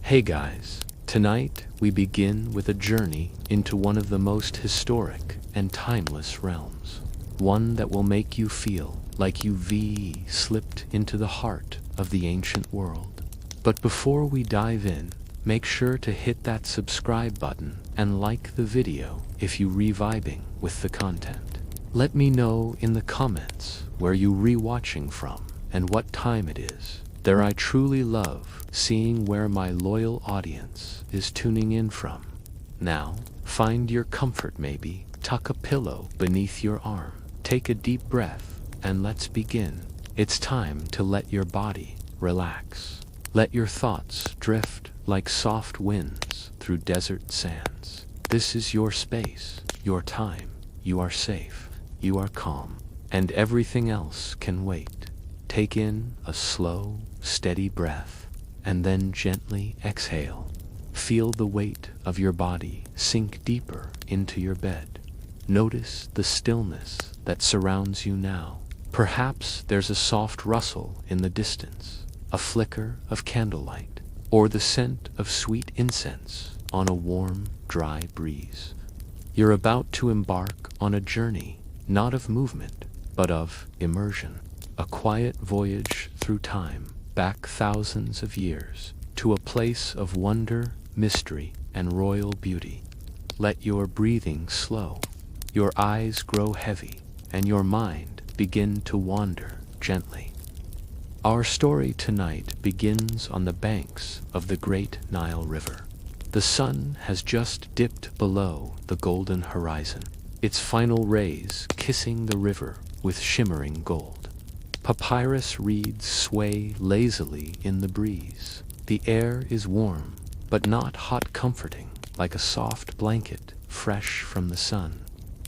Hey guys, tonight we begin with a journey into one of the most historic and timeless realms. One that will make you feel like you've slipped into the heart of the ancient world. But before we dive in, make sure to hit that subscribe button and like the video if you re-vibing with the content. Let me know in the comments where you re-watching from and what time it is. There I truly love seeing where my loyal audience is tuning in from. Now, find your comfort maybe, tuck a pillow beneath your arm, take a deep breath, and let's begin. It's time to let your body relax. Let your thoughts drift like soft winds through desert sands. This is your space, your time. You are safe, you are calm, and everything else can wait. Take in a slow, steady breath, and then gently exhale. Feel the weight of your body sink deeper into your bed. Notice the stillness that surrounds you now. Perhaps there's a soft rustle in the distance, a flicker of candlelight, or the scent of sweet incense on a warm, dry breeze. You're about to embark on a journey, not of movement, but of immersion. A quiet voyage through time, back thousands of years, to a place of wonder, mystery, and royal beauty. Let your breathing slow, your eyes grow heavy, and your mind begin to wander gently. Our story tonight begins on the banks of the great Nile River. The sun has just dipped below the golden horizon, its final rays kissing the river with shimmering gold. Papyrus reeds sway lazily in the breeze. The air is warm, but not hot comforting, like a soft blanket fresh from the sun.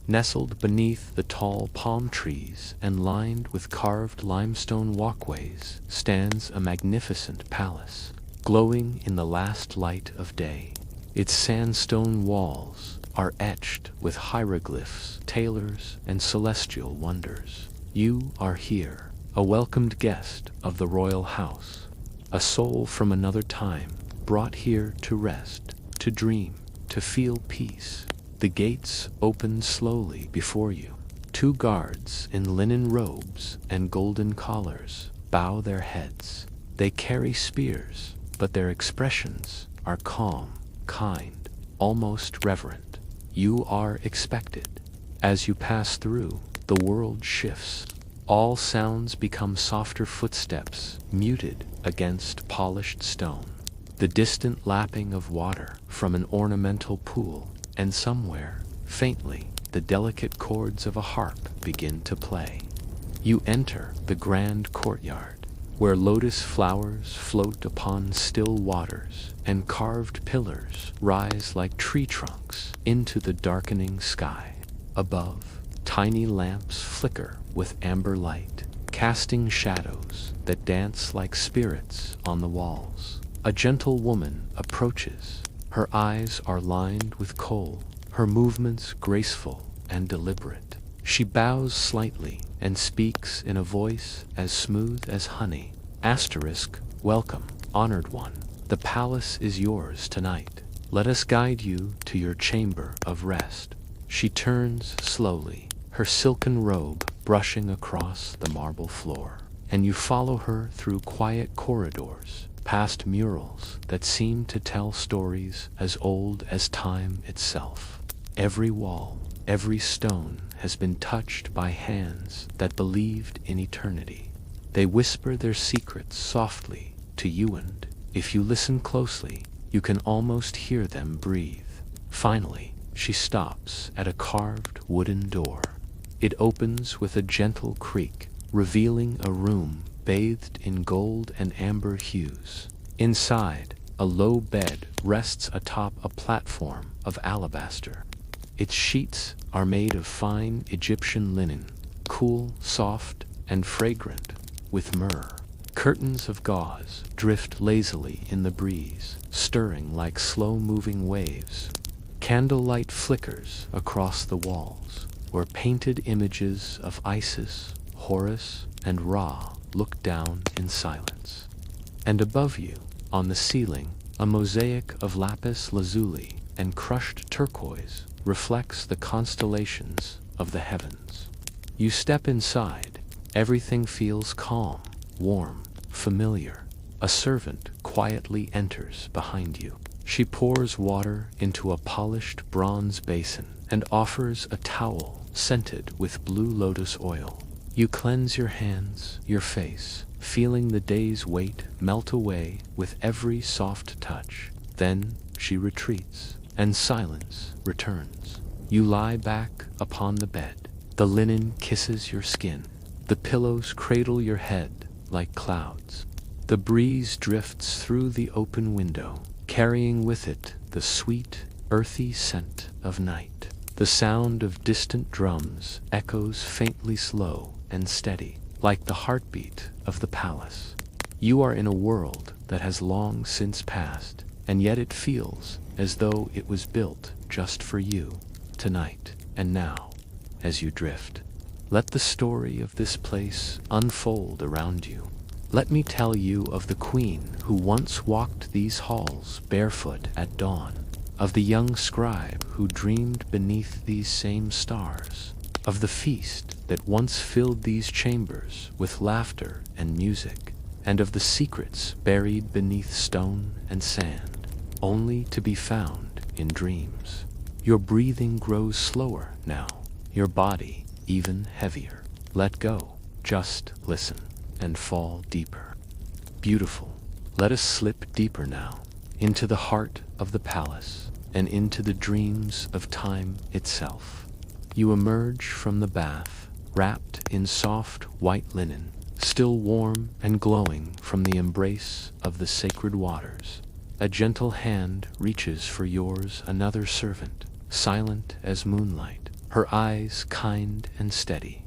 Nestled beneath the tall palm trees and lined with carved limestone walkways stands a magnificent palace, glowing in the last light of day. Its sandstone walls are etched with hieroglyphs, tailors, and celestial wonders. You are here, a welcomed guest of the royal house, a soul from another time, brought here to rest, to dream, to feel peace. The gates open slowly before you. Two guards in linen robes and golden collars bow their heads. They carry spears, but their expressions are calm, kind, almost reverent. You are expected. As you pass through, the world shifts. All sounds become softer footsteps, muted against polished stone. The distant lapping of water from an ornamental pool, and somewhere, faintly, the delicate chords of a harp begin to play. You enter the grand courtyard, where lotus flowers float upon still waters, and carved pillars rise like tree trunks into the darkening sky. Above, tiny lamps flicker with amber light, casting shadows that dance like spirits on the walls. A gentle woman approaches. Her eyes are lined with kohl, her movements graceful and deliberate. She bows slightly and speaks in a voice as smooth as honey. Welcome, honored one. The palace is yours tonight. Let us guide you to your chamber of rest. She turns slowly, her silken robe brushing across the marble floor, and you follow her through quiet corridors, past murals that seem to tell stories as old as time itself. Every wall, every stone has been touched by hands that believed in eternity. They whisper their secrets softly to you, and if you listen closely, you can almost hear them breathe. Finally, she stops at a carved wooden door. It opens with a gentle creak, revealing a room bathed in gold and amber hues. Inside, a low bed rests atop a platform of alabaster. Its sheets are made of fine Egyptian linen, cool, soft, and fragrant with myrrh. Curtains of gauze drift lazily in the breeze, stirring like slow-moving waves. Candlelight flickers across the walls, where painted images of Isis, Horus, and Ra look down in silence. And above you, on the ceiling, A mosaic of lapis lazuli and crushed turquoise reflects the constellations of the heavens. You step inside, everything feels calm, warm, familiar. A servant quietly enters behind you. She pours water into a polished bronze basin and offers a towel scented with blue lotus oil. You cleanse your hands, your face, feeling the day's weight melt away with every soft touch. Then she retreats, and silence returns. You lie back upon the bed. The linen kisses your skin. The pillows cradle your head like clouds. The breeze drifts through the open window, carrying with it the sweet, earthy scent of night. The sound of distant drums echoes faintly slow and steady, like the heartbeat of the palace. You are in a world that has long since passed, and yet it feels as though it was built just for you, tonight and now, as you drift. Let the story of this place unfold around you. Let me tell you of the queen who once walked these halls barefoot at dawn, of the young scribe who dreamed beneath these same stars, of the feast that once filled these chambers with laughter and music, and of the secrets buried beneath stone and sand, only to be found in dreams. Your breathing grows slower now, your body even heavier. Let go, just listen, and fall deeper. Beautiful. Let us slip deeper now, into the heart of the palace, and into the dreams of time itself. You emerge from the bath, wrapped in soft white linen, still warm and glowing from the embrace of the sacred waters. A gentle hand reaches for yours, another servant, silent as moonlight, her eyes kind and steady.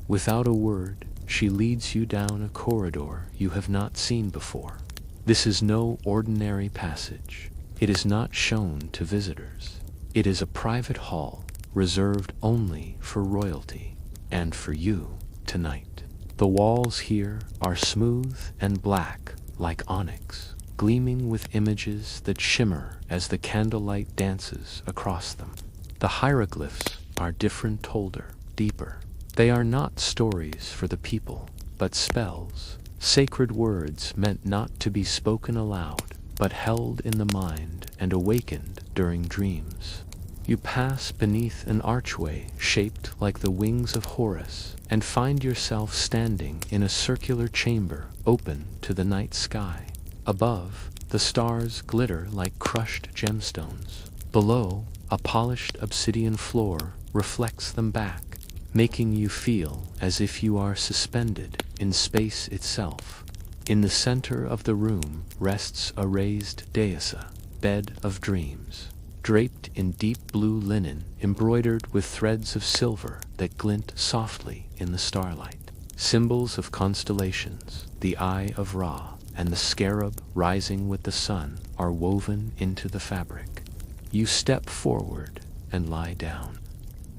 Without a word, she leads you down a corridor you have not seen before. This is no ordinary passage. It is not shown to visitors. It is a private hall reserved only for royalty, and for you tonight. The walls here are smooth and black like onyx, gleaming with images that shimmer as the candlelight dances across them. The hieroglyphs are different, older, deeper. They are not stories for the people, but spells, sacred words meant not to be spoken aloud, but held in the mind and awakened during dreams. You pass beneath an archway shaped like the wings of Horus, and find yourself standing in a circular chamber open to the night sky. Above, the stars glitter like crushed gemstones. Below, a polished obsidian floor reflects them back, making you feel as if you are suspended in space itself. In the center of the room rests a raised dais, bed of dreams, draped in deep blue linen, embroidered with threads of silver that glint softly in the starlight. Symbols of constellations, the Eye of Ra, and the scarab rising with the sun are woven into the fabric. You step forward and lie down.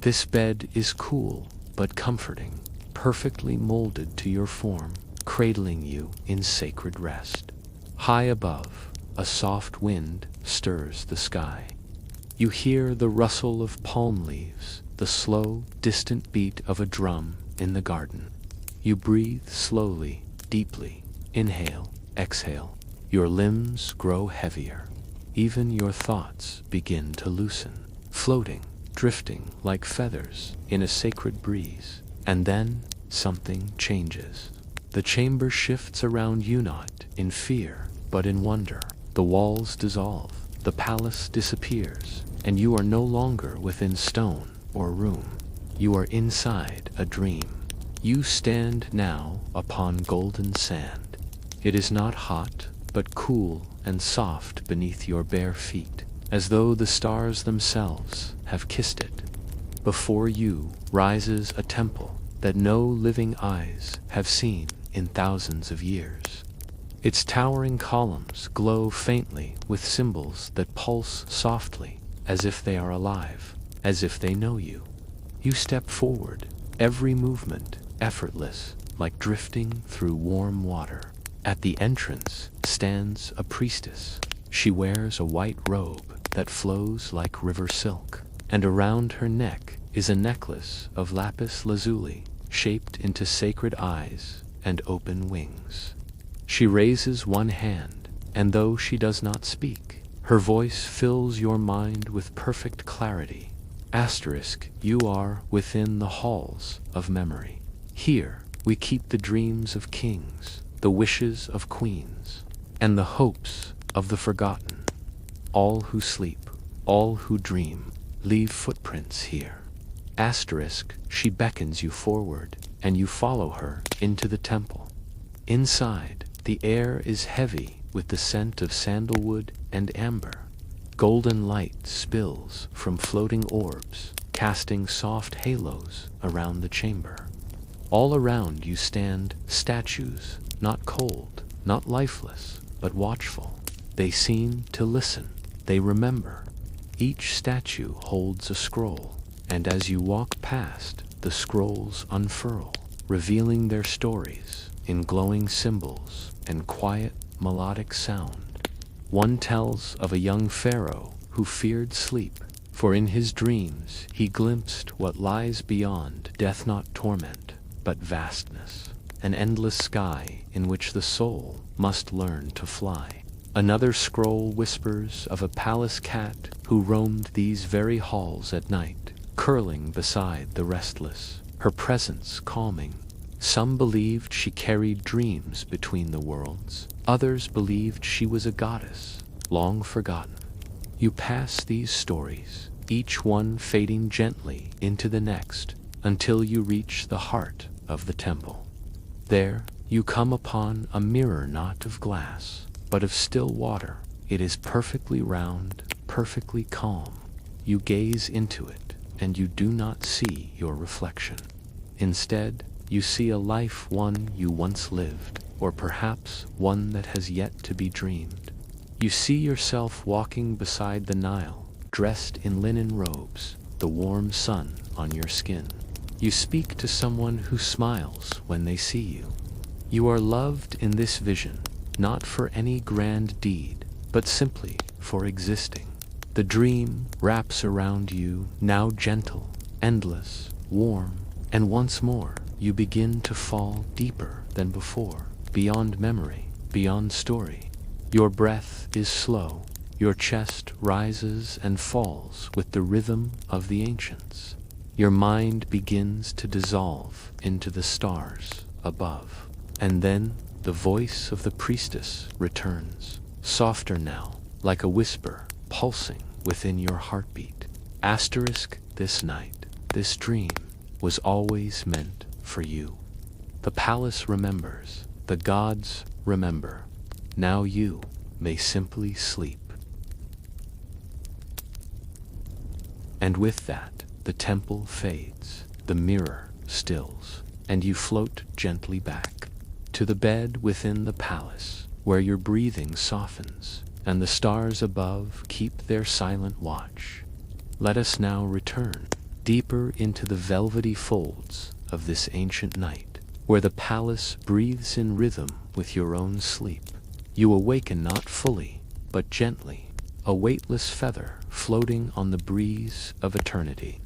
This bed is cool but comforting, perfectly molded to your form, cradling you in sacred rest. High above, a soft wind stirs the sky. You hear the rustle of palm leaves, the slow, distant beat of a drum in the garden. You breathe slowly, deeply. Inhale, exhale. Your limbs grow heavier. Even your thoughts begin to loosen, floating, drifting like feathers in a sacred breeze. And then something changes. The chamber shifts around you, not in fear, but in wonder. The walls dissolve, the palace disappears, and you are no longer within stone or room. You are inside a dream. You stand now upon golden sand. It is not hot, but cool and soft beneath your bare feet, as though the stars themselves have kissed it. Before you rises a temple that no living eyes have seen in thousands of years. Its towering columns glow faintly with symbols that pulse softly, as if they are alive, as if they know you. You step forward, every movement effortless, like drifting through warm water. At the entrance stands a priestess. She wears a white robe that flows like river silk, and around her neck is a necklace of lapis lazuli, shaped into sacred eyes and open wings. She raises one hand, and though she does not speak, her voice fills your mind with perfect clarity. Asterisk, you are within the halls of memory. Here we keep the dreams of kings, the wishes of queens, and the hopes of the forgotten. All who sleep, all who dream, leave footprints here. Asterisk, she beckons you forward, and you follow her into the temple. Inside, the air is heavy with the scent of sandalwood and amber. Golden light spills from floating orbs, casting soft halos around the chamber. All around you stand statues, not cold, not lifeless, but watchful. They seem to listen, they remember. Each statue holds a scroll, and as you walk past, the scrolls unfurl, revealing their stories in glowing symbols and quiet, melodic sound. One tells of a young pharaoh who feared sleep, for in his dreams he glimpsed what lies beyond death, not torment, but vastness, an endless sky in which the soul must learn to fly. Another scroll whispers of a palace cat who roamed these very halls at night, curling beside the restless, her presence calming. Some believed she carried dreams between the worlds. Others believed she was a goddess, long forgotten. You pass these stories, each one fading gently into the next, until you reach the heart of the temple. There, you come upon a mirror not of glass, but of still water. It is perfectly round, perfectly calm. You gaze into it, and you do not see your reflection. Instead, you see a life one you once lived, or perhaps one that has yet to be dreamed. You see yourself walking beside the Nile, dressed in linen robes, the warm sun on your skin. You speak to someone who smiles when they see you. You are loved in this vision, not for any grand deed, but simply for existing. The dream wraps around you, now gentle, endless, warm, and once more you begin to fall deeper than before, beyond memory, beyond story. Your breath is slow, your chest rises and falls with the rhythm of the ancients. Your mind begins to dissolve into the stars above. And then the voice of the priestess returns, softer now, like a whisper, pulsing within your heartbeat. Asterisk, this night, this dream, was always meant for you. The palace remembers, the gods remember. Now you may simply sleep. And with that, the temple fades, the mirror stills, and you float gently back to the bed within the palace, where your breathing softens, and the stars above keep their silent watch. Let us now return deeper into the velvety folds of this ancient night, where the palace breathes in rhythm with your own sleep. You awaken not fully, but gently, a weightless feather floating on the breeze of eternity.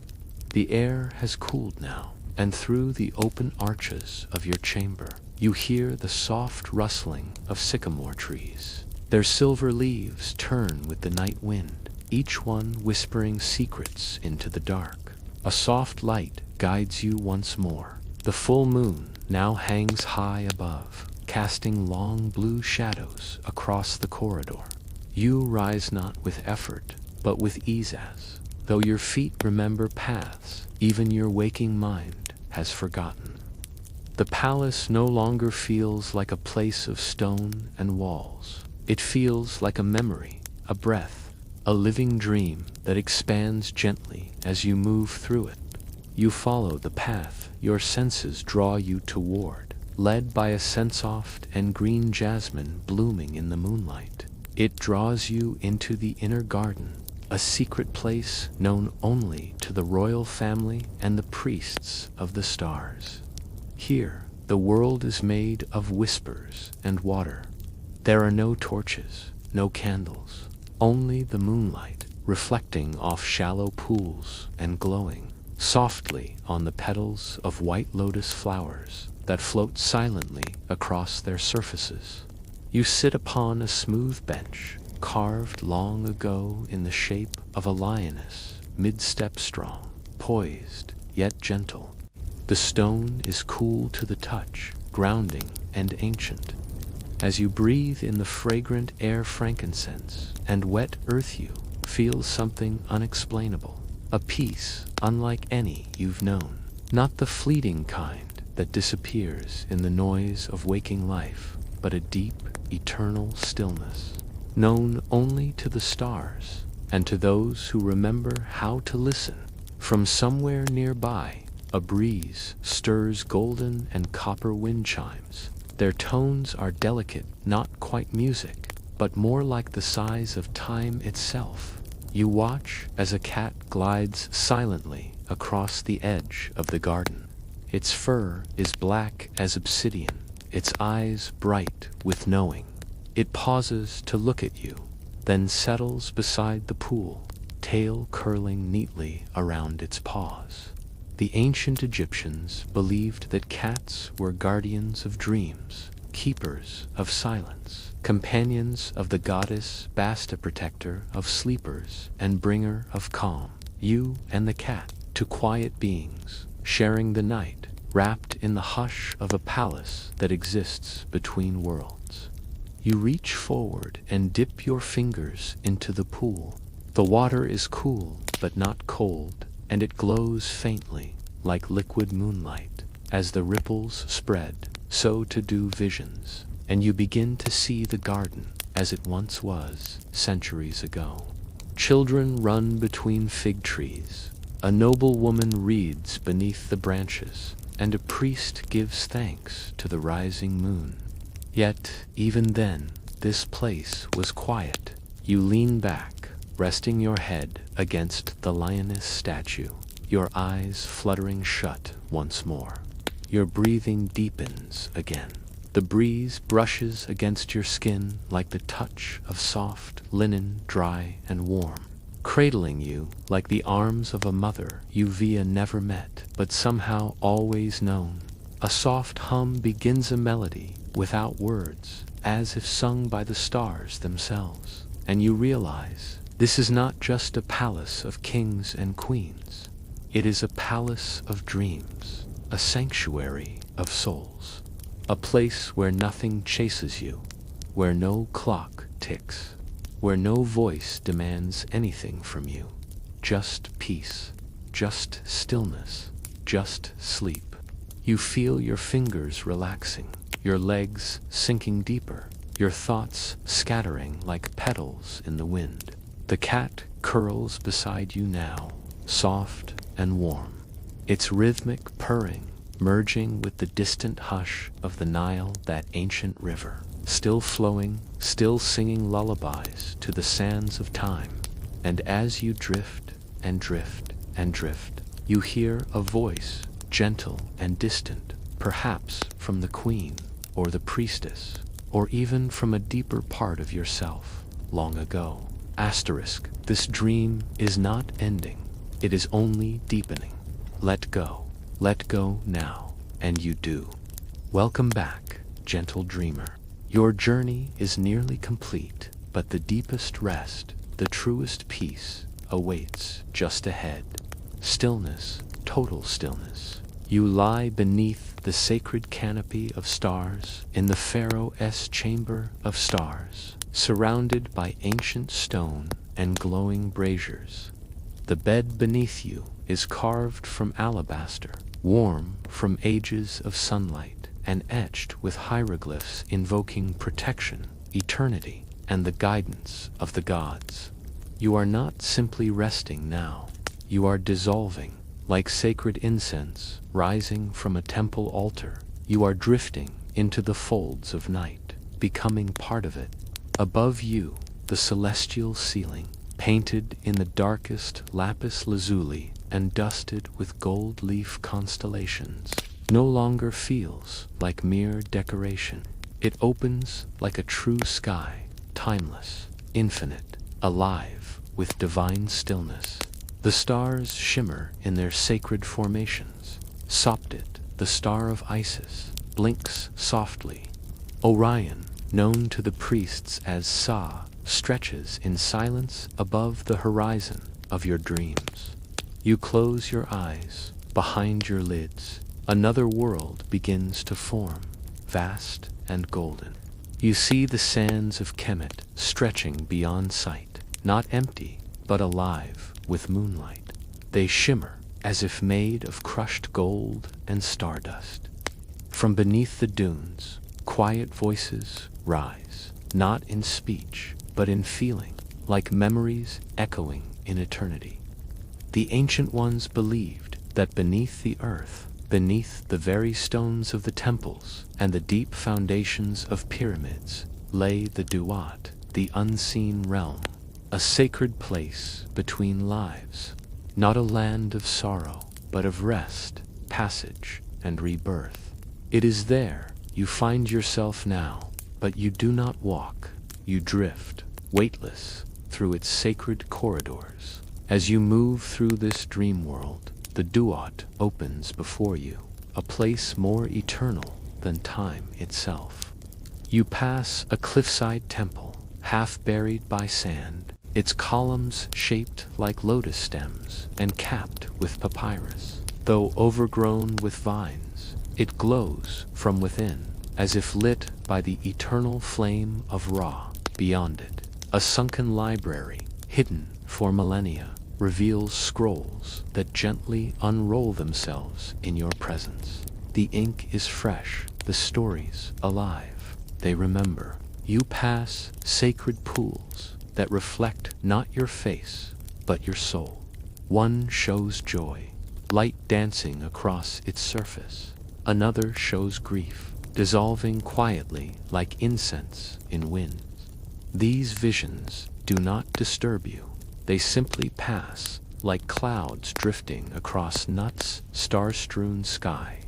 The air has cooled now, and through the open arches of your chamber, you hear the soft rustling of sycamore trees. Their silver leaves turn with the night wind, each one whispering secrets into the dark. A soft light guides you once more. The full moon now hangs high above, casting long blue shadows across the corridor. You rise not with effort, but with ease as, though your feet remember paths, even your waking mind has forgotten. The palace no longer feels like a place of stone and walls. It feels like a memory, a breath, a living dream that expands gently as you move through it. You follow the path your senses draw you toward, led by a scent-soft and green jasmine blooming in the moonlight. It draws you into the inner garden, a secret place known only to the royal family and the priests of the stars. Here, the world is made of whispers and water. There are no torches, no candles, only the moonlight reflecting off shallow pools and glowing softly on the petals of white lotus flowers that float silently across their surfaces. You sit upon a smooth bench, carved long ago in the shape of a lioness, mid-step strong, poised, yet gentle. The stone is cool to the touch, grounding and ancient. As you breathe in the fragrant air frankincense and wet earth, you feel something unexplainable, a peace unlike any you've known, not the fleeting kind that disappears in the noise of waking life, but a deep, eternal stillness, known only to the stars and to those who remember how to listen. From somewhere nearby, a breeze stirs golden and copper wind chimes. Their tones are delicate, not quite music, but more like the sighs of time itself. You watch as a cat glides silently across the edge of the garden. Its fur is black as obsidian, its eyes bright with knowing. It pauses to look at you, then settles beside the pool, tail curling neatly around its paws. The ancient Egyptians believed that cats were guardians of dreams, keepers of silence, companions of the goddess Basta, protector of sleepers and bringer of calm. You and the cat, two quiet beings, sharing the night, wrapped in the hush of a palace that exists between worlds. You reach forward and dip your fingers into the pool. The water is cool but not cold, and it glows faintly like liquid moonlight. As the ripples spread, so too do visions, and you begin to see the garden as it once was, centuries ago. Children run between fig trees, a noble woman reads beneath the branches, and a priest gives thanks to the rising moon. Yet, even then, this place was quiet. You lean back, resting your head against the lioness statue, your eyes fluttering shut once more. Your breathing deepens again. The breeze brushes against your skin like the touch of soft linen, dry and warm, cradling you like the arms of a mother you've never met, but somehow always known. A soft hum begins a melody without words, as if sung by the stars themselves, and you realize this is not just a palace of kings and queens. It is a palace of dreams, a sanctuary of souls, a place where nothing chases you, where no clock ticks, where no voice demands anything from you. Just peace, just stillness, just sleep. You feel your fingers relaxing, your legs sinking deeper, your thoughts scattering like petals in the wind. The cat curls beside you now, soft and warm, its rhythmic purring merging with the distant hush of the Nile, that ancient river, still flowing, still singing lullabies to the sands of time. And as you drift and drift and drift, you hear a voice, gentle and distant, perhaps from the queen or the priestess, or even from a deeper part of yourself, long ago. Asterisk, this dream is not ending, it is only deepening. Let go now, and you do. Welcome back, gentle dreamer. Your journey is nearly complete, but the deepest rest, the truest peace, awaits just ahead. Stillness, total stillness. You lie beneath the sacred canopy of stars in the Pharaoh's chamber of stars, surrounded by ancient stone and glowing braziers. The bed beneath you is carved from alabaster, warm from ages of sunlight, and etched with hieroglyphs invoking protection, eternity, and the guidance of the gods. You are not simply resting now. You are dissolving, like sacred incense rising from a temple altar. You are drifting into the folds of night, becoming part of it. Above you, the celestial ceiling, painted in the darkest lapis lazuli and dusted with gold leaf constellations, no longer feels like mere decoration. It opens like a true sky, timeless, infinite, alive, with divine stillness. The stars shimmer in their sacred formations. Sopdet, the star of Isis, blinks softly. Orion, known to the priests as Sa, stretches in silence above the horizon of your dreams. You close your eyes. Behind your lids, another world begins to form, vast and golden. You see the sands of Kemet stretching beyond sight, not empty, but alive with moonlight. They shimmer as if made of crushed gold and stardust. From beneath the dunes, quiet voices rise, not in speech, but in feeling, like memories echoing in eternity. The ancient ones believed that beneath the earth, beneath the very stones of the temples and the deep foundations of pyramids, lay the Duat, the unseen realm, a sacred place between lives, not a land of sorrow, but of rest, passage, and rebirth. It is there you find yourself now, but you do not walk, you drift, weightless, through its sacred corridors. As you move through this dream world, the Duat opens before you, a place more eternal than time itself. You pass a cliffside temple, half buried by sand, its columns shaped like lotus stems and capped with papyrus. Though overgrown with vines, it glows from within, as if lit by the eternal flame of Ra. Beyond it, a sunken library, hidden for millennia, reveals scrolls that gently unroll themselves in your presence. The ink is fresh, the stories alive. They remember. You pass sacred pools that reflect not your face, but your soul. One shows joy, light dancing across its surface. Another shows grief, dissolving quietly like incense in winds. These visions do not disturb you. They simply pass, like clouds drifting across Nut's star-strewn sky.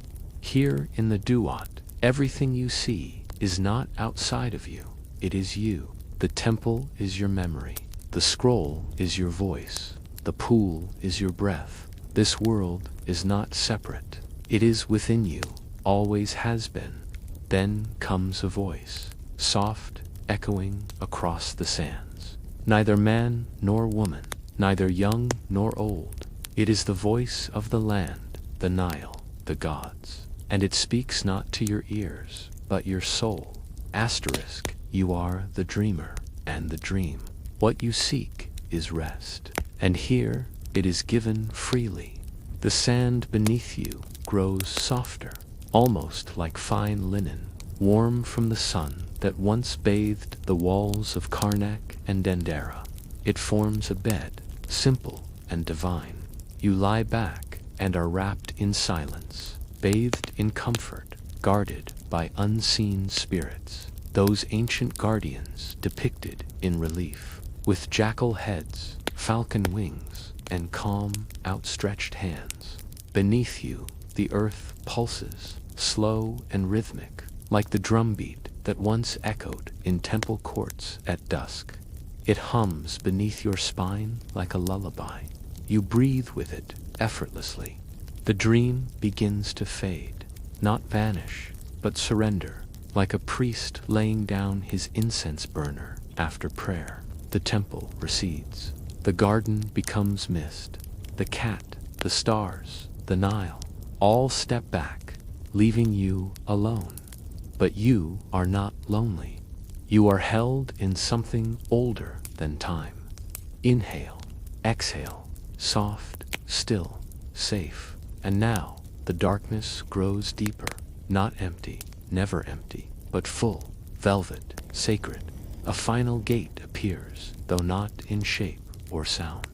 Here in the Duat, everything you see is not outside of you, it is you. The temple is your memory, the scroll is your voice, the pool is your breath. This world is not separate, it is within you, always has been. Then comes a voice, soft, echoing across the sands. Neither man nor woman, neither young nor old. It is the voice of the land, the Nile, the gods. And it speaks not to your ears, but your soul. Asterisk, you are the dreamer and the dream. What you seek is rest, and here it is given freely. The sand beneath you grows softer, almost like fine linen, warm from the sun that once bathed the walls of Karnak and Dendera. It forms a bed, simple and divine. You lie back and are wrapped in silence, bathed in comfort, guarded by unseen spirits, those ancient guardians depicted in relief, with jackal heads, falcon wings, and calm, outstretched hands. Beneath you, the earth pulses, slow and rhythmic, like the drumbeat that once echoed in temple courts at dusk. It hums beneath your spine like a lullaby. You breathe with it effortlessly. The dream begins to fade, not vanish, but surrender, like a priest laying down his incense burner after prayer. The temple recedes. The garden becomes mist. The cat, the stars, the Nile, all step back, leaving you alone. But you are not lonely. You are held in something older than time. Inhale, exhale, soft, still, safe. And now the darkness grows deeper, not empty, never empty, but full, velvet, sacred. A final gate appears, though not in shape or sound.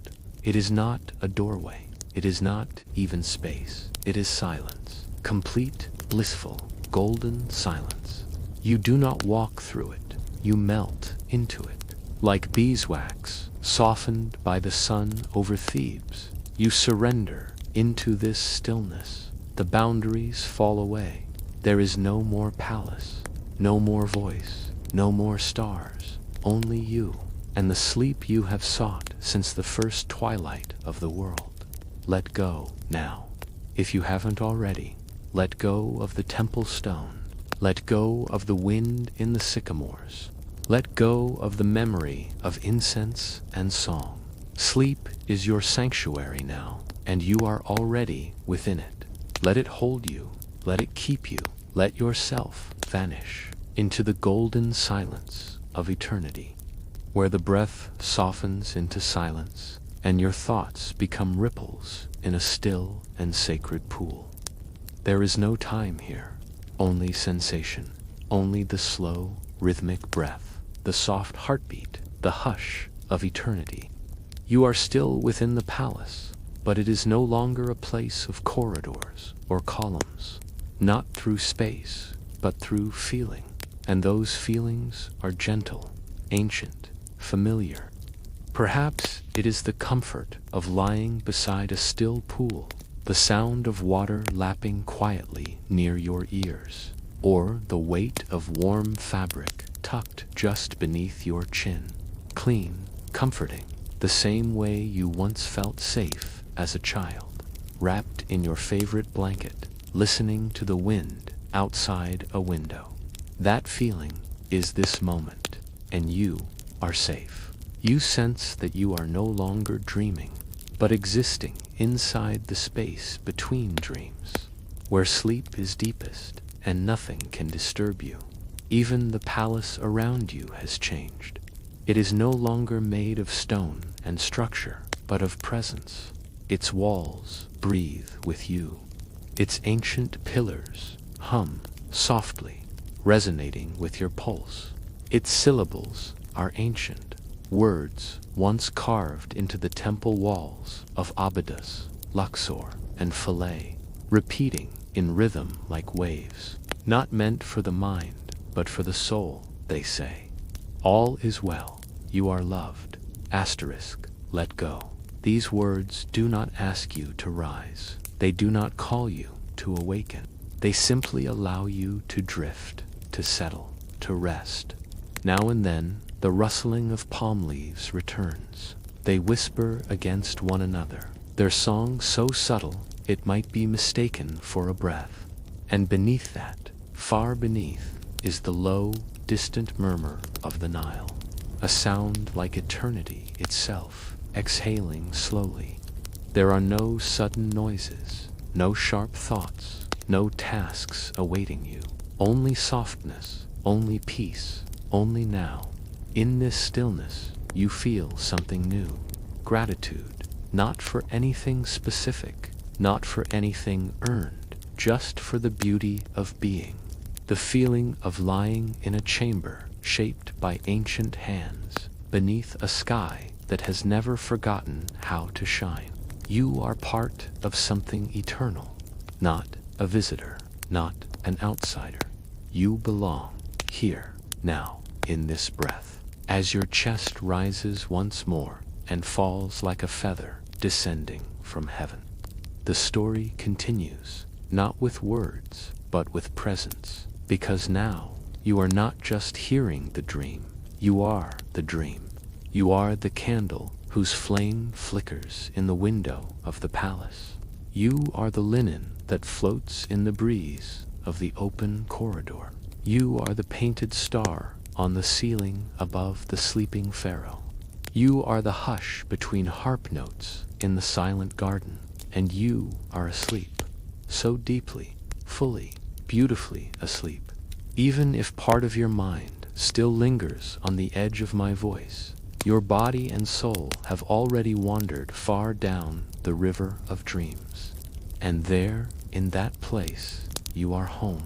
It is not a doorway. It is not even space. It is silence, complete, blissful, golden silence. You do not walk through it. You melt into it. Like beeswax, softened by the sun over Thebes, you surrender into this stillness. The boundaries fall away. There is no more palace, no more voice, no more stars, only you, and the sleep you have sought since the first twilight of the world. Let go now. If you haven't already, let go of the temple stone. Let go of the wind in the sycamores. Let go of the memory of incense and song. Sleep is your sanctuary now, and you are already within it. Let it hold you. Let it keep you. Let yourself vanish into the golden silence of eternity, where the breath softens into silence and your thoughts become ripples in a still and sacred pool. There is no time here, only sensation, only the slow, rhythmic breath, the soft heartbeat, the hush of eternity. You are still within the palace, but it is no longer a place of corridors or columns, not through space, but through feeling. And those feelings are gentle, ancient, familiar. Perhaps it is the comfort of lying beside a still pool, the sound of water lapping quietly near your ears, or the weight of warm fabric tucked just beneath your chin. Clean, comforting, the same way you once felt safe as a child, wrapped in your favorite blanket, listening to the wind outside a window. That feeling is this moment, and you are safe. You sense that you are no longer dreaming, but existing inside the space between dreams, where sleep is deepest and nothing can disturb you. Even the palace around you has changed. It is no longer made of stone and structure, but of presence. Its walls breathe with you. Its ancient pillars hum softly, resonating with your pulse. Its syllables are ancient, words once carved into the temple walls of Abydos, Luxor, and Philae, repeating in rhythm like waves, not meant for the mind, but for the soul, they say. All is well, you are loved, asterisk, let go. These words do not ask you to rise. They do not call you to awaken. They simply allow you to drift, to settle, to rest. Now and then, the rustling of palm leaves returns. They whisper against one another, their song so subtle it might be mistaken for a breath. And beneath that, far beneath, is the low, distant murmur of the Nile, a sound like eternity itself, exhaling slowly. There are no sudden noises, no sharp thoughts, no tasks awaiting you. Only softness, only peace, only now. In this stillness, you feel something new. Gratitude, not for anything specific, not for anything earned, just for the beauty of being. The feeling of lying in a chamber shaped by ancient hands, beneath a sky that has never forgotten how to shine. You are part of something eternal, not a visitor, not an outsider. You belong here, now, in this breath. As your chest rises once more and falls like a feather descending from heaven. The story continues, not with words, but with presence, because now you are not just hearing the dream, you are the dream. You are the candle whose flame flickers in the window of the palace. You are the linen that floats in the breeze of the open corridor. You are the painted star on the ceiling above the sleeping pharaoh. You are the hush between harp notes in the silent garden, and you are asleep, so deeply, fully, beautifully asleep. Even if part of your mind still lingers on the edge of my voice, your body and soul have already wandered far down the river of dreams. And there, in that place, you are home.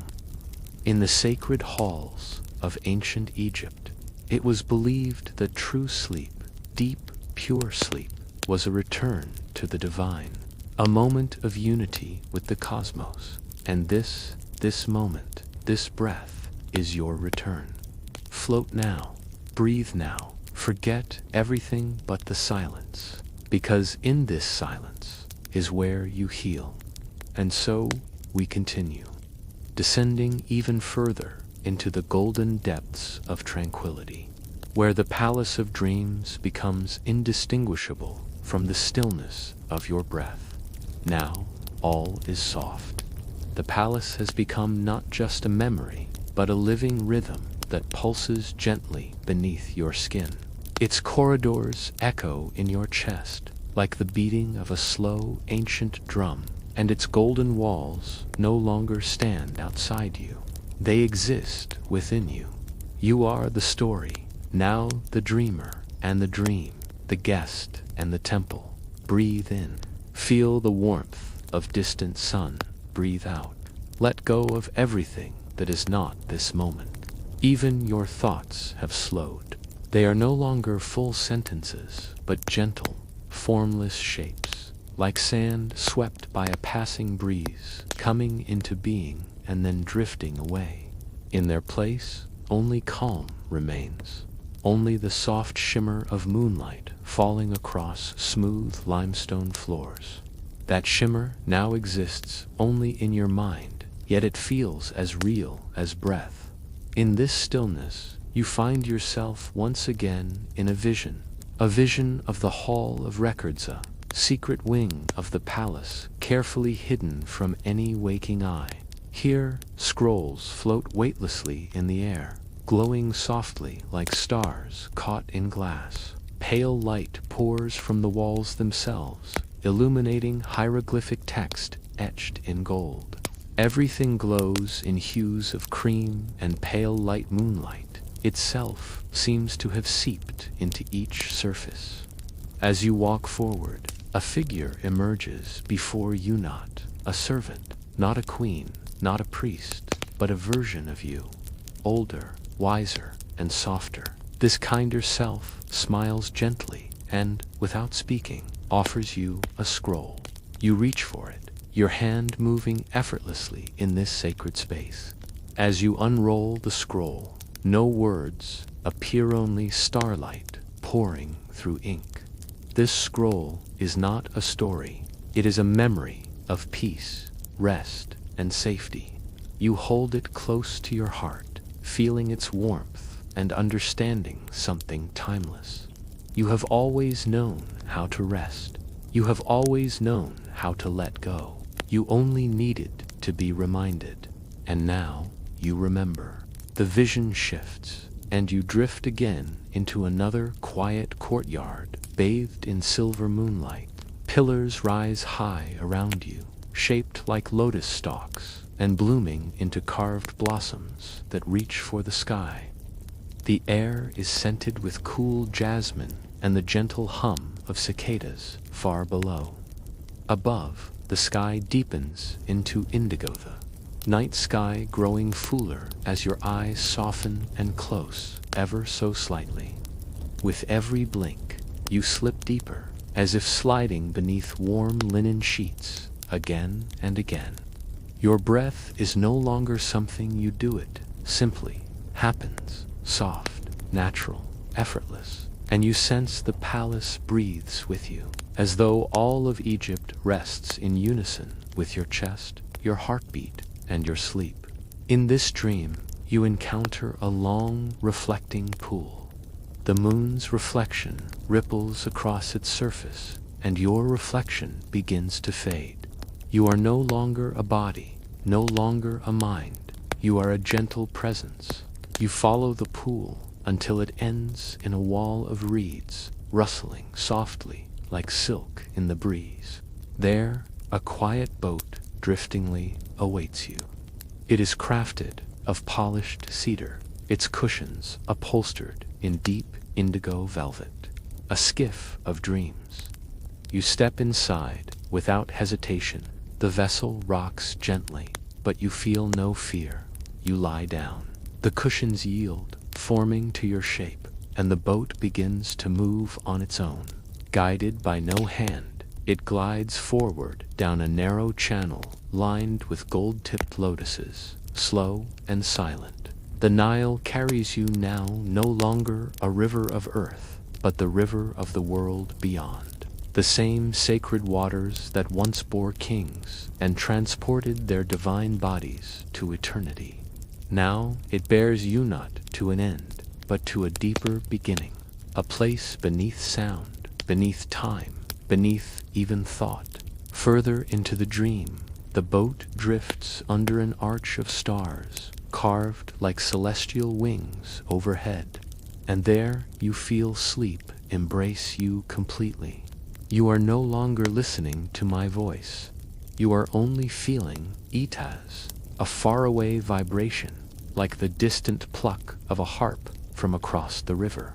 In the sacred halls of ancient Egypt, it was believed that true sleep, deep, pure sleep, was a return to the divine, a moment of unity with the cosmos. And this moment, this breath, is your return. Float now, breathe now, forget everything but the silence, because in this silence is where you heal. And so we continue, descending even further into the golden depths of tranquility. where the palace of dreams becomes indistinguishable from the stillness of your breath. Now, all is soft. The palace has become not just a memory, but a living rhythm that pulses gently beneath your skin. Its corridors echo in your chest like the beating of a slow, ancient drum, and its golden walls no longer stand outside you. They exist within you. You are the story, now the dreamer and the dream, the guest and the temple. Breathe in. Feel the warmth of distant sun. Breathe out. Let go of everything that is not this moment. Even your thoughts have slowed. They are no longer full sentences, but gentle, formless shapes, like sand swept by a passing breeze, coming into being and then drifting away. In their place, only calm remains, only the soft shimmer of moonlight falling across smooth limestone floors. That shimmer now exists only in your mind, yet it feels as real as breath. In this stillness, you find yourself once again in a vision of the Hall of Records, a secret wing of the palace, carefully hidden from any waking eye. Here, scrolls float weightlessly in the air, glowing softly like stars caught in glass. Pale light pours from the walls themselves, illuminating hieroglyphic text etched in gold. Everything glows in hues of cream and pale light. Moonlight itself seems to have seeped into each surface. As you walk forward, a figure emerges before you, not a servant, not a queen, not a priest, but a version of you, older, wiser, and softer. This kinder self smiles gently and, without speaking, offers you a scroll. You reach for it, your hand moving effortlessly in this sacred space. As you unroll the scroll, no words appear, only starlight pouring through ink. This scroll is not a story, it is a memory of peace, rest, and safety. You hold it close to your heart, feeling its warmth and understanding something timeless. You have always known how to rest. You have always known how to let go. You only needed to be reminded. And now you remember. The vision shifts, and you drift again into another quiet courtyard, bathed in silver moonlight. Pillars rise high around you, shaped like lotus stalks, and blooming into carved blossoms that reach for the sky. The air is scented with cool jasmine and the gentle hum of cicadas far below. Above, the sky deepens into indigo, the night sky growing fuller as your eyes soften and close ever so slightly. With every blink, you slip deeper, as if sliding beneath warm linen sheets again and again. Your breath is no longer something you do, it simply happens, soft, natural, effortless, and you sense the palace breathes with you, as though all of Egypt rests in unison with your chest, your heartbeat, and your sleep. In this dream, you encounter a long, reflecting pool. The moon's reflection ripples across its surface, and your reflection begins to fade. You are no longer a body, no longer a mind. You are a gentle presence. You follow the pool until it ends in a wall of reeds, rustling softly like silk in the breeze. There, a quiet boat driftingly awaits you. It is crafted of polished cedar, its cushions upholstered in deep indigo velvet, a skiff of dreams. You step inside without hesitation. The vessel rocks gently, but you feel no fear. You lie down. The cushions yield, forming to your shape, and the boat begins to move on its own. Guided by no hand, it glides forward down a narrow channel lined with gold-tipped lotuses, slow and silent. The Nile carries you now no longer a river of earth, but the river of the world beyond. The same sacred waters that once bore kings and transported their divine bodies to eternity. Now it bears you not to an end, but to a deeper beginning, a place beneath sound, beneath time, beneath even thought. Further into the dream, the boat drifts under an arch of stars, carved like celestial wings overhead. And there you feel sleep embrace you completely. You are no longer listening to my voice. You are only feeling it as a faraway vibration, like the distant pluck of a harp from across the river.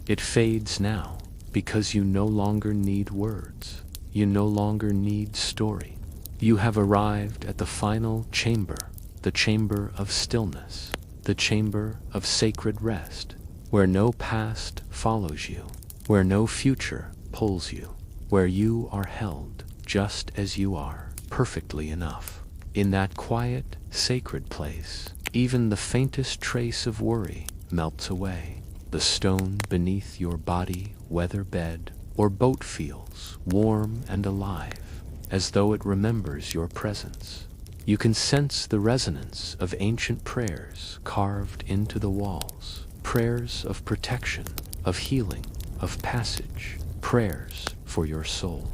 It fades now, because you no longer need words. You no longer need story. You have arrived at the final chamber, the chamber of stillness, the chamber of sacred rest, where no past follows you, where no future pulls you, where you are held just as you are, perfectly enough. In that quiet, sacred place, even the faintest trace of worry melts away. The stone beneath your body, weather bed, or boat feels warm and alive, as though it remembers your presence. You can sense the resonance of ancient prayers carved into the walls, prayers of protection, of healing, of passage, prayers for your soul.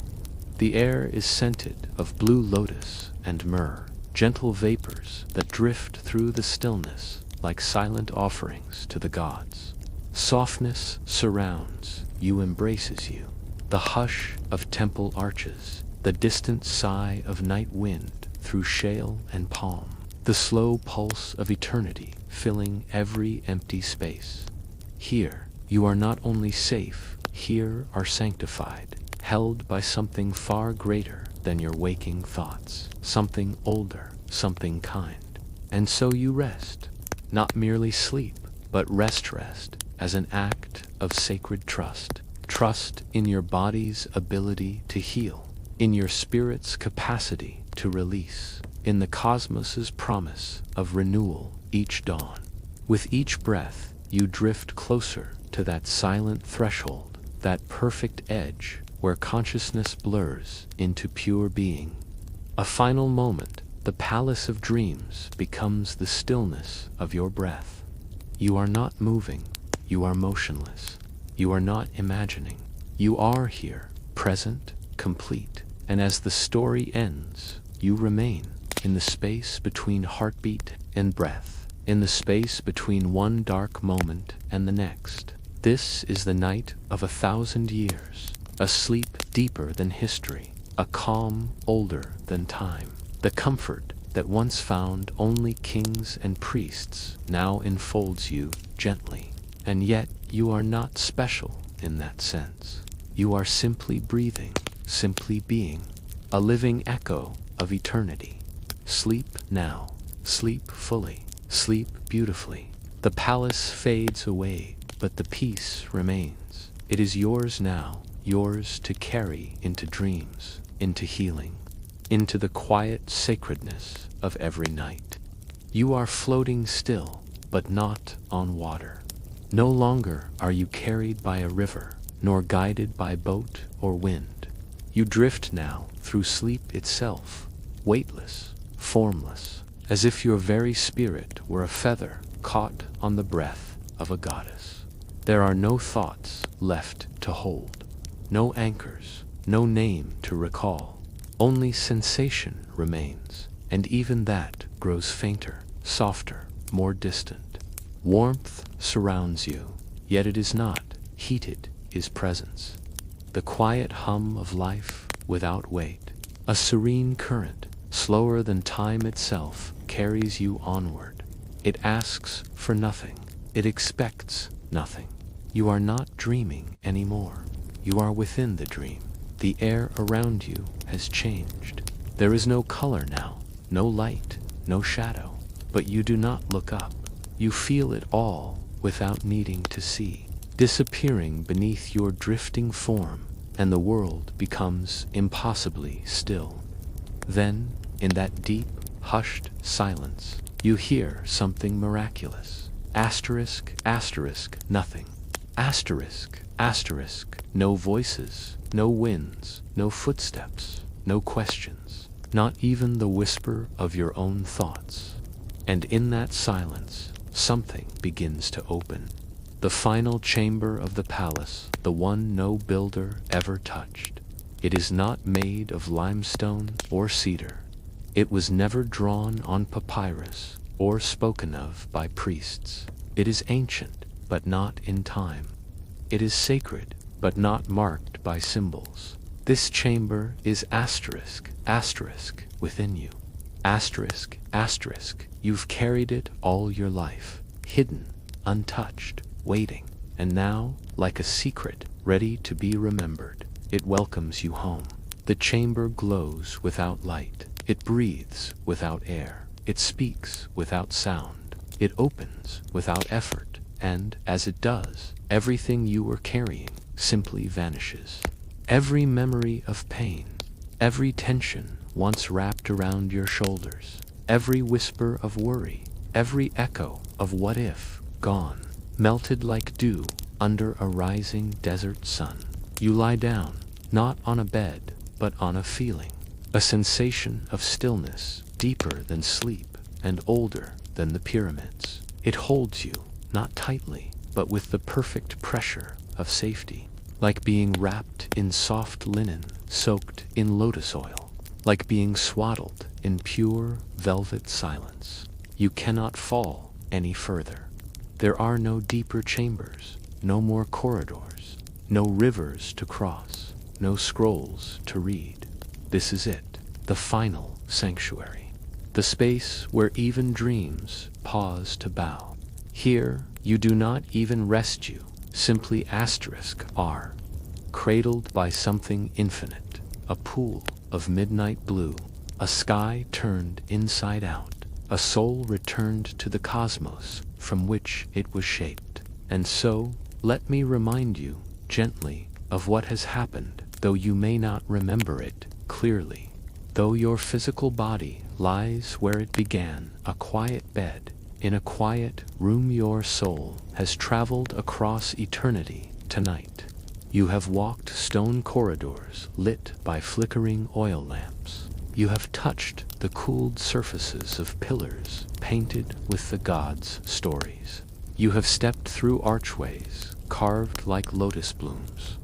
The air is scented of blue lotus and myrrh, gentle vapors that drift through the stillness like silent offerings to the gods. Softness surrounds you, embraces you. The hush of temple arches, the distant sigh of night wind through shale and palm, the slow pulse of eternity filling every empty space. Here, you are not only safe, here are sanctified, held by something far greater than your waking thoughts, something older, something kind. And so you rest, not merely sleep, but rest as an act of sacred trust. Trust in your body's ability to heal, in your spirit's capacity to release, in the cosmos's promise of renewal each dawn. With each breath, you drift closer to that silent threshold, that perfect edge where consciousness blurs into pure being. A final moment, the palace of dreams becomes the stillness of your breath. You are not moving, you are motionless. You are not imagining. You are here, present, complete. And as the story ends, you remain in the space between heartbeat and breath, in the space between one dark moment and the next. This is the night of 1,000 years, a sleep deeper than history, a calm older than time. The comfort that once found only kings and priests now enfolds you gently. And yet, you are not special in that sense. You are simply breathing, simply being, a living echo of eternity. Sleep now, sleep fully, sleep beautifully. The palace fades away, but the peace remains. It is yours now, yours to carry into dreams, into healing, into the quiet sacredness of every night. You are floating still, but not on water. No longer are you carried by a river, nor guided by boat or wind. You drift now through sleep itself, weightless, formless, as if your very spirit were a feather caught on the breath of a goddess. There are no thoughts left to hold, no anchors, no name to recall. Only sensation remains, and even that grows fainter, softer, more distant. Warmth surrounds you, yet it is not. Heated is presence. The quiet hum of life without weight. A serene current, slower than time itself, carries you onward. It asks for nothing. It expects nothing. You are not dreaming anymore. You are within the dream. The air around you has changed. There is no color now, no light, no shadow. But you do not look up. You feel it all without needing to see, disappearing beneath your drifting form, and the world becomes impossibly still. Then, in that deep, hushed silence, you hear something miraculous. Asterisk, asterisk, nothing. Asterisk, asterisk, no voices, no winds, no footsteps, no questions, not even the whisper of your own thoughts. And in that silence, something begins to open. the final chamber of the palace, the one no builder ever touched. It is not made of limestone or cedar. It was never drawn on papyrus or spoken of by priests. It is ancient, but not in time. It is sacred, but not marked by symbols. This chamber is asterisk within you. Asterisk, you've carried it all your life, hidden, untouched, waiting, and now, like a secret, ready to be remembered, it welcomes you home. The chamber glows without light. It breathes without air. It speaks without sound. It opens without effort, and, as it does, everything you were carrying simply vanishes. Every memory of pain, every tension once wrapped around your shoulders, every whisper of worry, every echo of what if, gone, melted like dew under a rising desert sun. You lie down, not on a bed, but on a feeling, a sensation of stillness deeper than sleep and older than the pyramids. It holds you, not tightly, but with the perfect pressure of safety, like being wrapped in soft linen soaked in lotus oil, like being swaddled in pure velvet silence. You cannot fall any further. There are no deeper chambers, no more corridors, no rivers to cross, no scrolls to read. This is it, the final sanctuary, the space where even dreams pause to bow. Here, you do not even rest you, simply are, cradled by something infinite, a pool of midnight blue, a sky turned inside out, a soul returned to the cosmos from which it was shaped. And so, let me remind you, gently, of what has happened, though you may not remember it clearly. Though your physical body lies where it began, a quiet bed, in a quiet room, your soul has traveled across eternity tonight. You have walked stone corridors lit by flickering oil lamps. You have touched the cooled surfaces of pillars painted with the gods' stories. You have stepped through archways carved like lotus blooms.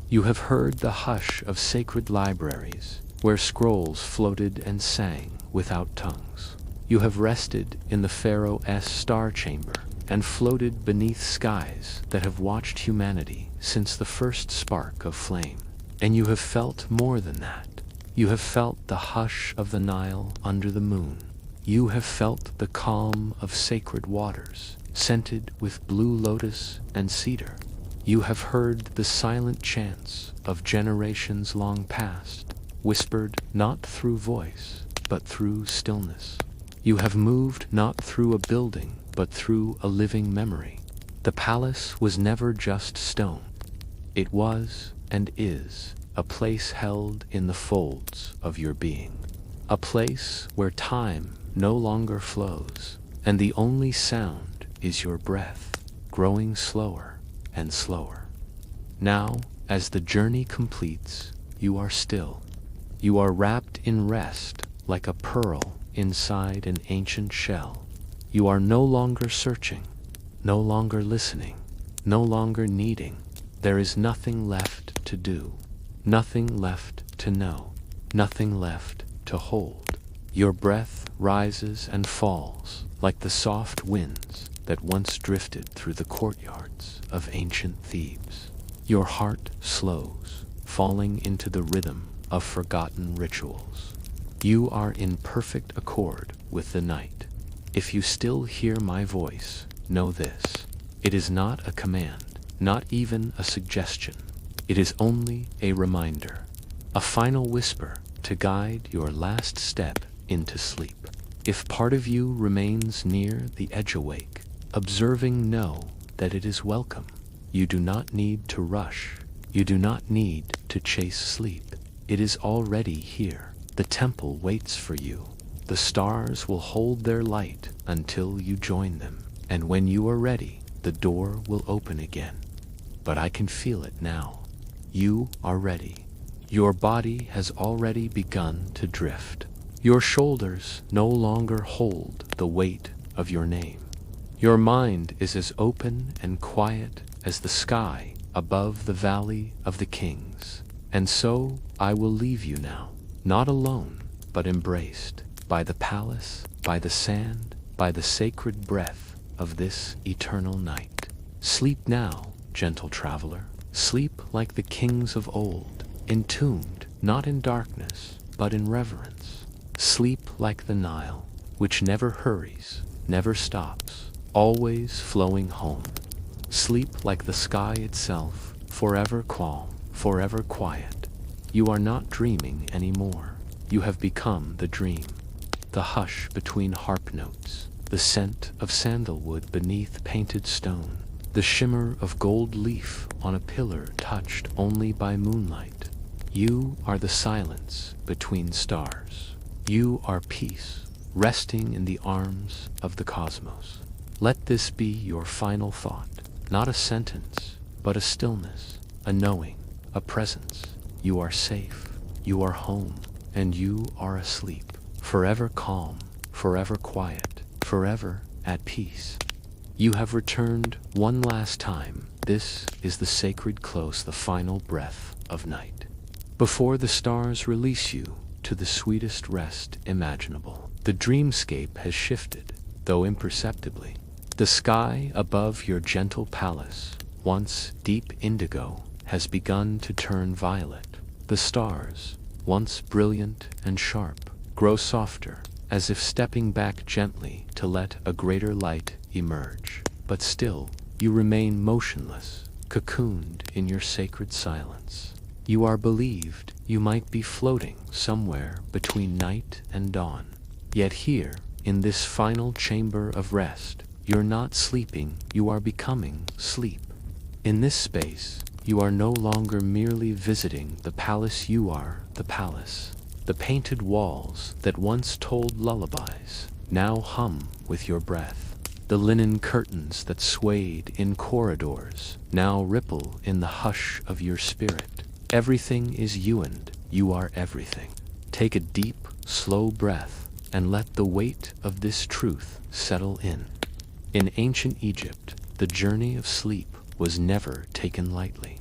You have heard the hush of sacred libraries where scrolls floated and sang without tongues. You have rested in the Pharaoh's star chamber and floated beneath skies that have watched humanity since the first spark of flame. And you have felt more than that. You have felt the hush of the Nile under the moon. You have felt the calm of sacred waters, scented with blue lotus and cedar. You have heard the silent chants of generations long past, whispered not through voice, but through stillness. You have moved not through a building, but through a living memory. The palace was never just stone. It was and is a place held in the folds of your being. A place where time no longer flows, and the only sound is your breath, growing slower and slower. Now, as the journey completes, you are still. You are wrapped in rest like a pearl inside an ancient shell. You are no longer searching, no longer listening, no longer needing. There is nothing left to do, nothing left to know, nothing left to hold. Your breath rises and falls like the soft winds that once drifted through the courtyards of ancient Thebes. Your heart slows, falling into the rhythm of forgotten rituals. You are in perfect accord with the night. If you still hear my voice, know this. It is not a command, not even a suggestion. It is only a reminder, a final whisper to guide your last step into sleep. If part of you remains near the edge awake, observing, know that it is welcome. You do not need to rush. You do not need to chase sleep. It is already here. The temple waits for you. The stars will hold their light until you join them. And when you are ready, the door will open again. But I can feel it now. You are ready. Your body has already begun to drift. Your shoulders no longer hold the weight of your name. Your mind is as open and quiet as the sky above the valley of the kings. And so I will leave you now, not alone, but embraced by the palace, by the sand, by the sacred breath of this eternal night. Sleep now, gentle traveler. Sleep like the kings of old, entombed not in darkness, but in reverence. Sleep like the Nile, which never hurries, never stops, always flowing home. Sleep like the sky itself, forever calm, forever quiet. You are not dreaming anymore. You have become the dream. The hush between harp notes, the scent of sandalwood beneath painted stone, the shimmer of gold leaf on a pillar touched only by moonlight. You are the silence between stars. You are peace, resting in the arms of the cosmos. Let this be your final thought, not a sentence, but a stillness, a knowing, a presence. You are safe, you are home, and you are asleep, forever calm, forever quiet, forever at peace. You have returned one last time. This is the sacred close, the final breath of night. Before the stars release you to the sweetest rest imaginable, the dreamscape has shifted, though imperceptibly. The sky above your gentle palace, once deep indigo, has begun to turn violet. The stars, once brilliant and sharp, grow softer, as if stepping back gently to let a greater light emerge. But still, you remain motionless, cocooned in your sacred silence. You are believed you might be floating somewhere between night and dawn. Yet here, in this final chamber of rest, you're not sleeping, you are becoming sleep. In this space, you are no longer merely visiting the palace, you are the palace. The painted walls that once told lullabies now hum with your breath. The linen curtains that swayed in corridors now ripple in the hush of your spirit. Everything is you and you are everything. Take a deep, slow breath and let the weight of this truth settle in. In ancient Egypt, the journey of sleep was never taken lightly.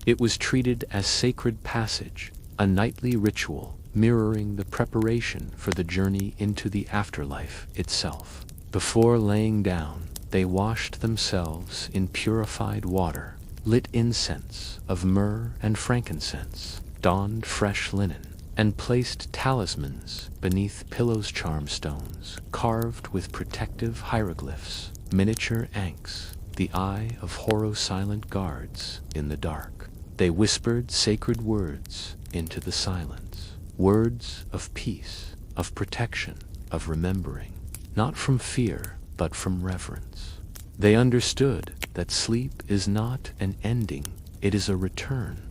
It was treated as sacred passage, a nightly ritual mirroring the preparation for the journey into the afterlife itself. Before laying down, they washed themselves in purified water, lit incense of myrrh and frankincense, donned fresh linen, and placed talismans beneath pillows, charm stones carved with protective hieroglyphs, miniature ankhs, the eye of Horus silent guards in the dark. They whispered sacred words into the silence, words of peace, of protection, of remembering, not from fear, but from reverence. They understood that sleep is not an ending, it is a return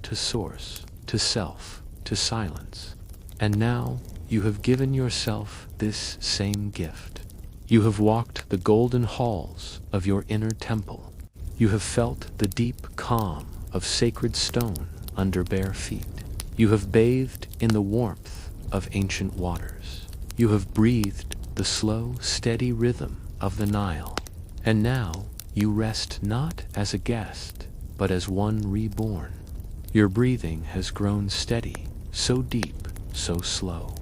to source, to self, to silence. And now you have given yourself this same gift. You have walked the golden halls of your inner temple. You have felt the deep calm of sacred stone under bare feet. You have bathed in the warmth of ancient waters. You have breathed the slow, steady rhythm of the Nile. And now you rest not as a guest, but as one reborn. Your breathing has grown steady, so deep, so slow.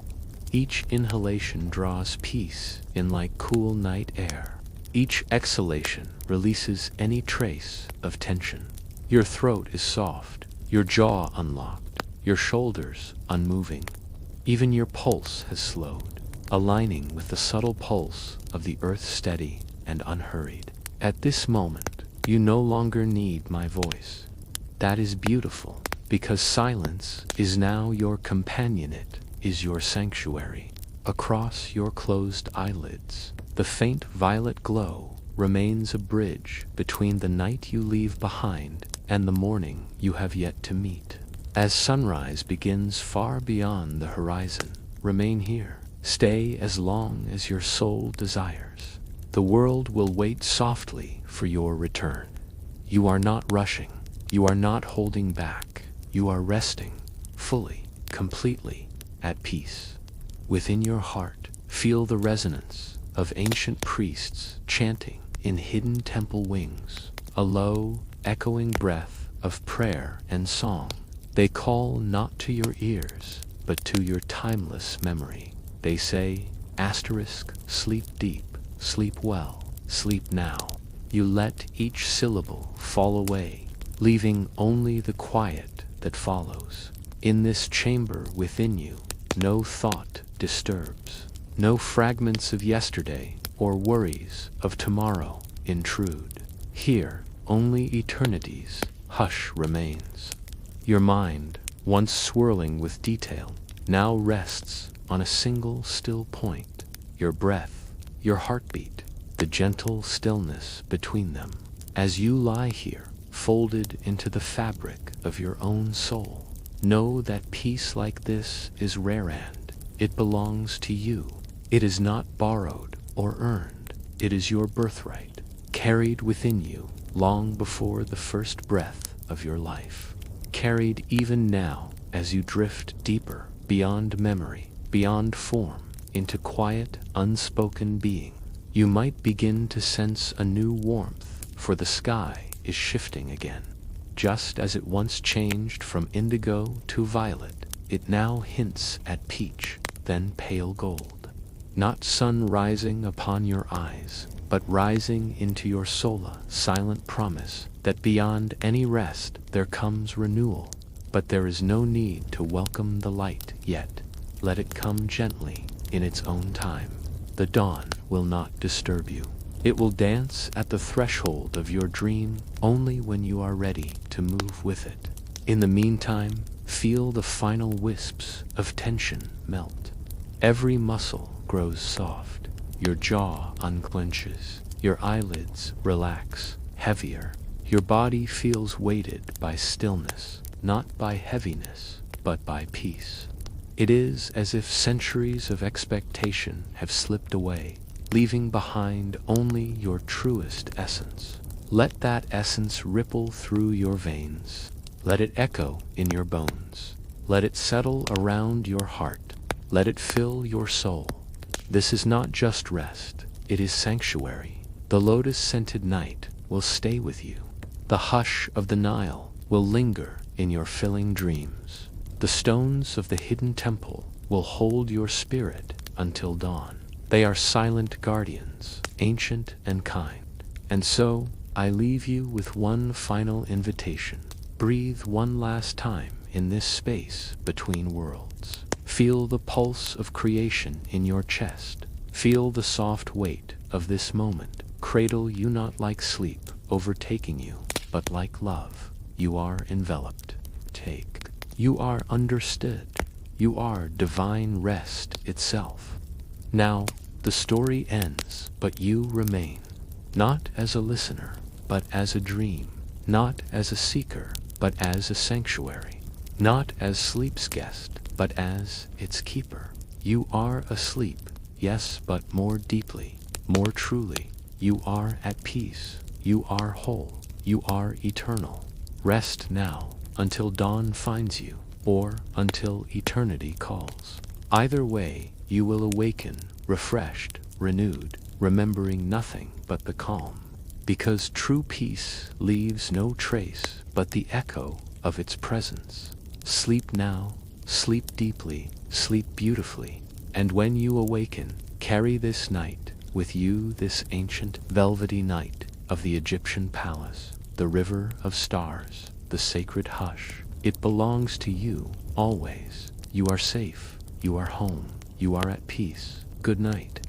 Each inhalation draws peace in like cool night air. Each exhalation releases any trace of tension. Your throat is soft, your jaw unlocked, your shoulders unmoving. Even your pulse has slowed, aligning with the subtle pulse of the earth, steady and unhurried. At this moment, you no longer need my voice. That is beautiful, because silence is now your companion, it is your sanctuary. Across your closed eyelids, the faint violet glow remains a bridge between the night you leave behind and the morning you have yet to meet. As sunrise begins far beyond the horizon, remain here. Stay as long as your soul desires. The world will wait softly for your return. You are not rushing. You are not holding back. You are resting, fully, completely, at peace. Within your heart, feel the resonance of ancient priests chanting in hidden temple wings, a low, echoing breath of prayer and song. They call not to your ears, but to your timeless memory. They say, sleep deep, sleep well, sleep now. You let each syllable fall away, leaving only the quiet that follows. In this chamber within you, no thought disturbs, no fragments of yesterday or worries of tomorrow intrude. Here, only eternity's hush remains. Your mind, once swirling with detail, now rests on a single still point, your breath, your heartbeat, the gentle stillness between them. As you lie here, folded into the fabric of your own soul, know that peace like this is rare and it belongs to you. It is not borrowed or earned. It is your birthright, carried within you long before the first breath of your life. Carried even now as you drift deeper, beyond memory, beyond form, into quiet, unspoken being. You might begin to sense a new warmth, for the sky is shifting again. Just as it once changed from indigo to violet, it now hints at peach, then pale gold. Not sun rising upon your eyes, but rising into your soul, silent promise that beyond any rest there comes renewal. But there is no need to welcome the light yet. Let it come gently in its own time. The dawn will not disturb you. It will dance at the threshold of your dream only when you are ready to move with it. In the meantime, feel the final wisps of tension melt. Every muscle grows soft. Your jaw unclenches. Your eyelids relax, heavier. Your body feels weighted by stillness, not by heaviness, but by peace. It is as if centuries of expectation have slipped away, leaving behind only your truest essence. Let that essence ripple through your veins. Let it echo in your bones. Let it settle around your heart. Let it fill your soul. This is not just rest, it is sanctuary. The lotus-scented night will stay with you. The hush of the Nile will linger in your filling dreams. The stones of the hidden temple will hold your spirit until dawn. They are silent guardians, ancient and kind. And so, I leave you with one final invitation. Breathe one last time in this space between worlds. Feel the pulse of creation in your chest. Feel the soft weight of this moment. Cradle you not like sleep overtaking you, but like love. You are enveloped. Take. You are understood. You are divine rest itself. Now, the story ends, but you remain. Not as a listener, but as a dream. Not as a seeker, but as a sanctuary. Not as sleep's guest, but as its keeper. You are asleep, yes, but more deeply, more truly. You are at peace. You are whole. You are eternal. Rest now until dawn finds you, or until eternity calls. Either way, you will awaken, refreshed, renewed, remembering nothing but the calm. Because true peace leaves no trace but the echo of its presence. Sleep now, sleep deeply, sleep beautifully, and when you awaken, carry this night with you, this ancient, velvety night of the Egyptian palace, the river of stars, the sacred hush. It belongs to you, always. You are safe. You are home. You are at peace. Good night.